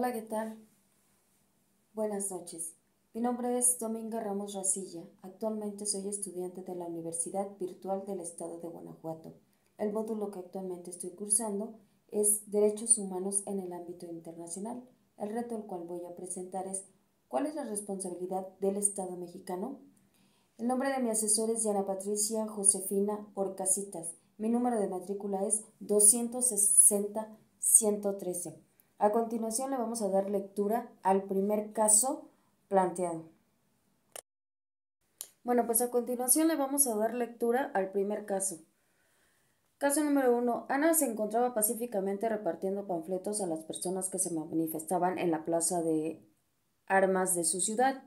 Hola, ¿qué tal? Buenas noches. Mi nombre es Dominga Ramos Racilla. Actualmente soy estudiante de la Universidad Virtual del Estado de Guanajuato. El módulo que actualmente estoy cursando es Derechos Humanos en el ámbito internacional. El reto al cual voy a presentar es ¿cuál es la responsabilidad del Estado mexicano? El nombre de mi asesor es Diana Patricia Josefina Orcasitas. Mi número de matrícula es 260-113. A continuación le vamos a dar lectura al primer caso planteado. Bueno, pues a continuación le vamos a dar lectura al primer caso. Caso número 1. Ana se encontraba pacíficamente repartiendo panfletos a las personas que se manifestaban en la plaza de armas de su ciudad.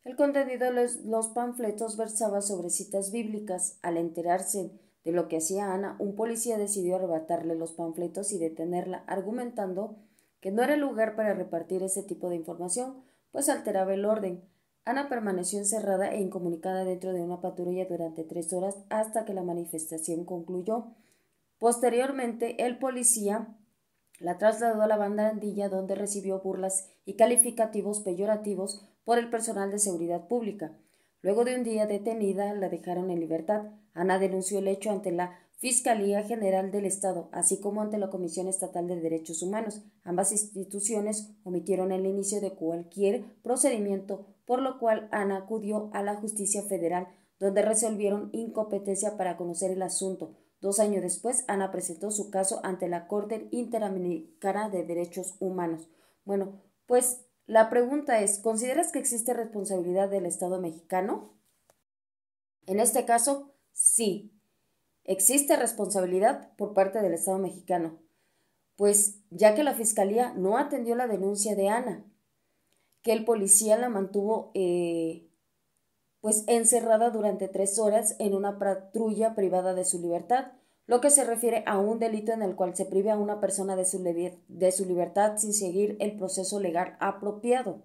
El contenido de los panfletos versaba sobre citas bíblicas. Al enterarse de lo que hacía Ana, un policía decidió arrebatarle los panfletos y detenerla, argumentando que no era el lugar para repartir ese tipo de información, pues alteraba el orden. Ana permaneció encerrada e incomunicada dentro de una patrulla durante 3 horas hasta que la manifestación concluyó. Posteriormente, el policía la trasladó a la barandilla, donde recibió burlas y calificativos peyorativos por el personal de seguridad pública. Luego de un día detenida, la dejaron en libertad. Ana denunció el hecho ante la Fiscalía General del Estado, así como ante la Comisión Estatal de Derechos Humanos. Ambas instituciones omitieron el inicio de cualquier procedimiento, por lo cual Ana acudió a la Justicia Federal, donde resolvieron incompetencia para conocer el asunto. 2 años después, Ana presentó su caso ante la Corte Interamericana de Derechos Humanos. Bueno, pues la pregunta es, ¿consideras que existe responsabilidad del Estado mexicano? En este caso, sí, existe responsabilidad por parte del Estado mexicano, pues ya que la Fiscalía no atendió la denuncia de Ana, que el policía la mantuvo pues encerrada durante 3 horas en una patrulla privada de su libertad, lo que se refiere a un delito en el cual se prive a una persona de su libertad sin seguir el proceso legal apropiado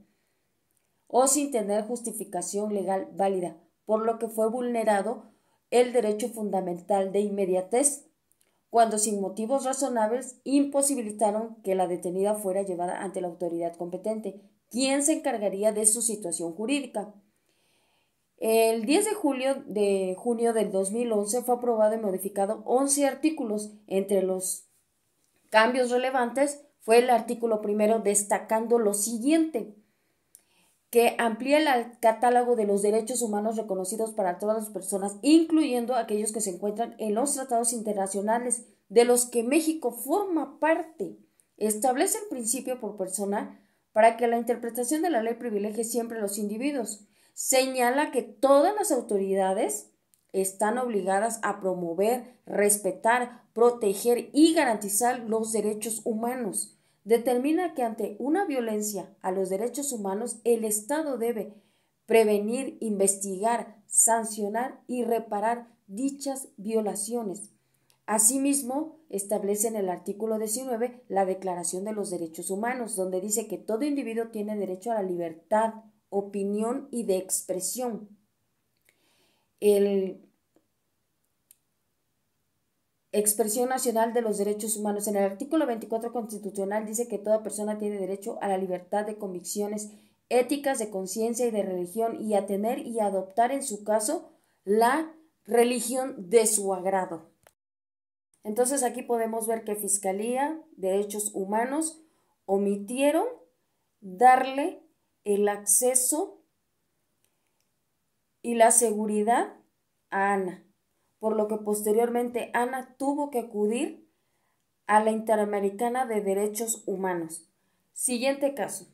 o sin tener justificación legal válida, por lo que fue vulnerado el derecho fundamental de inmediatez, cuando sin motivos razonables imposibilitaron que la detenida fuera llevada ante la autoridad competente, quien se encargaría de su situación jurídica. El 10 de junio del 2011 fue aprobado y modificado 11 artículos. Entre los cambios relevantes fue el artículo primero, destacando lo siguiente: que amplía el catálogo de los derechos humanos reconocidos para todas las personas, incluyendo aquellos que se encuentran en los tratados internacionales de los que México forma parte. Establece el principio por persona para que la interpretación de la ley privilegie siempre a los individuos. Señala que todas las autoridades están obligadas a promover, respetar, proteger y garantizar los derechos humanos. Determina que ante una violencia a los derechos humanos, el Estado debe prevenir, investigar, sancionar y reparar dichas violaciones. Asimismo, establece en el artículo 19 la Declaración de los Derechos Humanos, donde dice que todo individuo tiene derecho a la libertad, opinión y de expresión. Expresión Nacional de los Derechos Humanos. En el artículo 24 constitucional dice que toda persona tiene derecho a la libertad de convicciones éticas, de conciencia y de religión, y a tener y adoptar en su caso la religión de su agrado. Entonces aquí podemos ver que Fiscalía, Derechos Humanos omitieron darle el acceso y la seguridad a Ana, por lo que posteriormente Ana tuvo que acudir a la Interamericana de Derechos Humanos. Siguiente caso.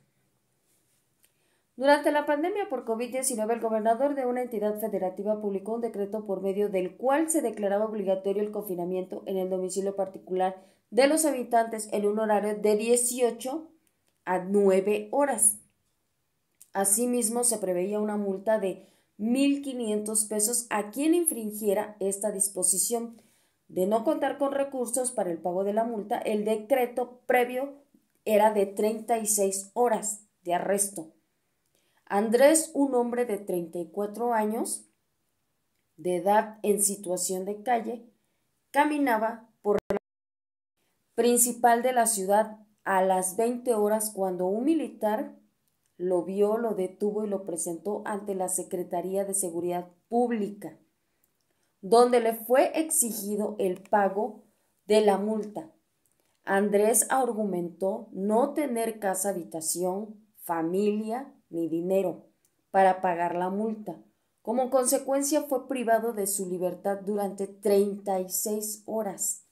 Durante la pandemia por COVID-19, el gobernador de una entidad federativa publicó un decreto por medio del cual se declaraba obligatorio el confinamiento en el domicilio particular de los habitantes en un horario de 18 a 9 horas. Asimismo, se preveía una multa de 1,500 pesos a quien infringiera esta disposición. De no contar con recursos para el pago de la multa, el decreto previo era de 36 horas de arresto. Andrés, un hombre de 34 años de edad en situación de calle, caminaba por la principal de la ciudad a las 20 horas cuando un militar lo vio, lo detuvo y lo presentó ante la Secretaría de Seguridad Pública, donde le fue exigido el pago de la multa. Andrés argumentó no tener casa, habitación, familia ni dinero para pagar la multa. Como consecuencia fue privado de su libertad durante 36 horas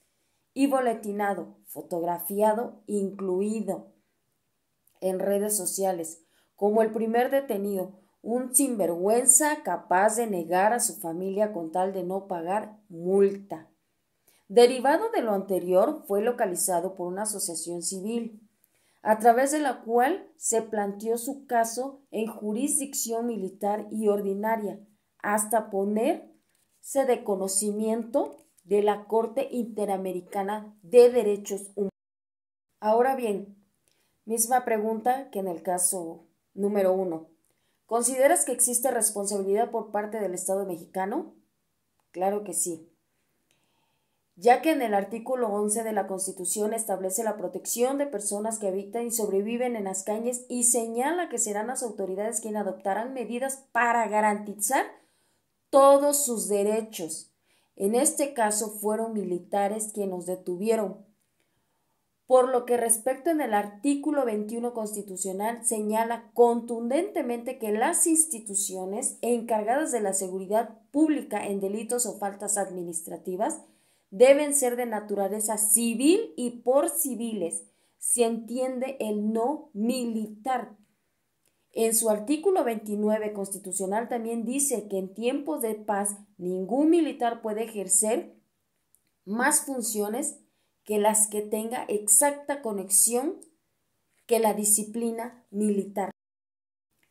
y boletinado, fotografiado, incluido en redes sociales, como el primer detenido, un sinvergüenza capaz de negar a su familia con tal de no pagar multa. Derivado de lo anterior, fue localizado por una asociación civil, a través de la cual se planteó su caso en jurisdicción militar y ordinaria, hasta ponerse de conocimiento de la Corte Interamericana de Derechos Humanos. Ahora bien, misma pregunta que en el caso número 1. ¿Consideras que existe responsabilidad por parte del Estado mexicano? Claro que sí, ya que en el artículo 11 de la Constitución establece la protección de personas que habitan y sobreviven en las calles y señala que serán las autoridades quienes adoptarán medidas para garantizar todos sus derechos. En este caso fueron militares quienes nos detuvieron. Por lo que respecta en el artículo 21 constitucional señala contundentemente que las instituciones encargadas de la seguridad pública en delitos o faltas administrativas deben ser de naturaleza civil y por civiles, se entiende el no militar. En su artículo 29 constitucional también dice que en tiempos de paz ningún militar puede ejercer más funciones que las que tenga exacta conexión que la disciplina militar.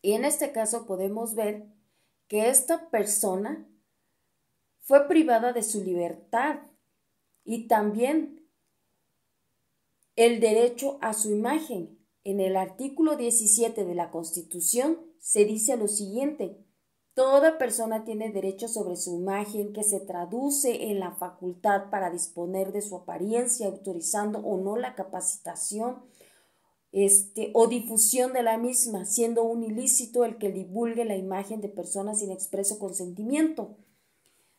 Y en este caso podemos ver que esta persona fue privada de su libertad y también el derecho a su imagen. En el artículo 17 de la Constitución se dice lo siguiente: toda persona tiene derecho sobre su imagen, que se traduce en la facultad para disponer de su apariencia, autorizando o no la capacitación o difusión de la misma, siendo un ilícito el que divulgue la imagen de personas sin expreso consentimiento.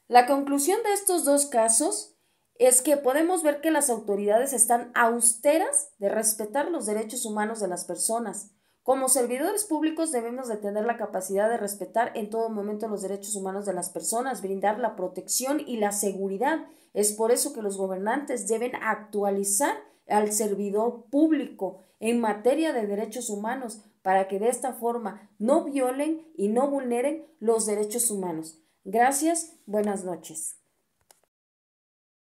La conclusión de estos dos casos es que podemos ver que las autoridades están austeras de respetar los derechos humanos de las personas. Como servidores públicos debemos de tener la capacidad de respetar en todo momento los derechos humanos de las personas, brindar la protección y la seguridad. Es por eso que los gobernantes deben actualizar al servidor público en materia de derechos humanos para que de esta forma no violen y no vulneren los derechos humanos. Gracias, buenas noches.